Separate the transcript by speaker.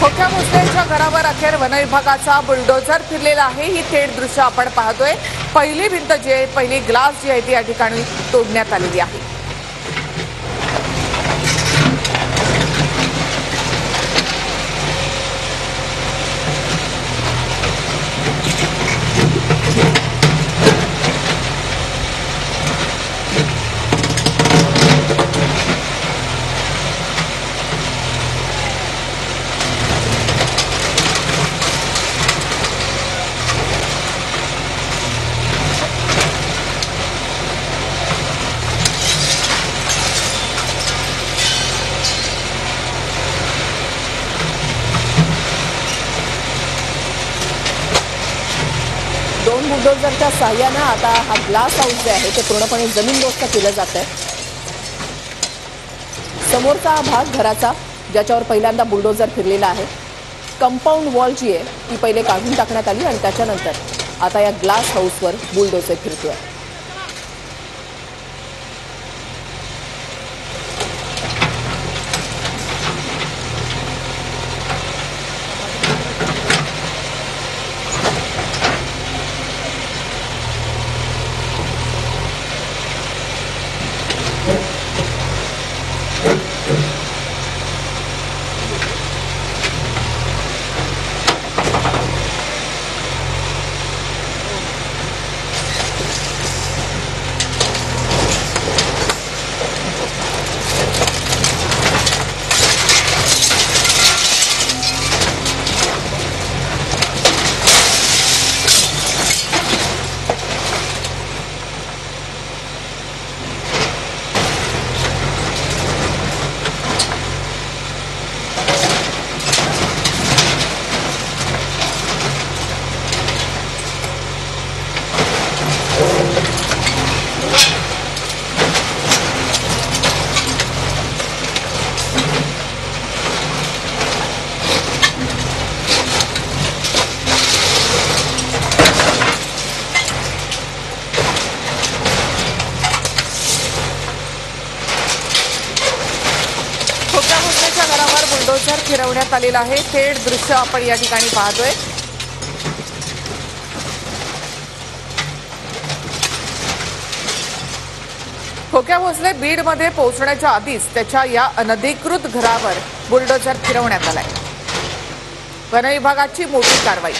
Speaker 1: खोक्या भोसलेंच्या घरावर अखेर वनविभागाचा बुलडोझर फिरलेला आहे। ही थेट दृश्य आपण पाहतोय। पहिली भिंत जी आहे, पहिली ग्लास जी आहे ती या ठिकाणी तोडण्यात आलेली आहे।
Speaker 2: दोन बुलडोझरच्या साह्याने आता हा ग्लास हाऊस जे आहे ते पूर्णपणे जमीनदोस्त केलं जात आहे। समोरचा हा भाग घराचा ज्याच्यावर पहिल्यांदा बुलडोझर फिरलेला आहे। कंपाऊंड वॉल जी आहे ती पहिले काढून टाकण्यात आली आणि त्याच्यानंतर आता या ग्लास हाऊसवर बुलडोझर फिरतोय।
Speaker 1: खोक्या भोसलेंच्या घरावर बुलडोझर फिरवण्यात आलेला आहे। थेट दृश्य आपण या ठिकाणी पाहतोय। खोक्या भोसले बीडमध्ये पोहोचण्याच्या आधीच त्याच्या या अनधिकृत घरावर बुलडोझर फिरवण्यात आलाय। वनविभागाची मोठी कारवाई।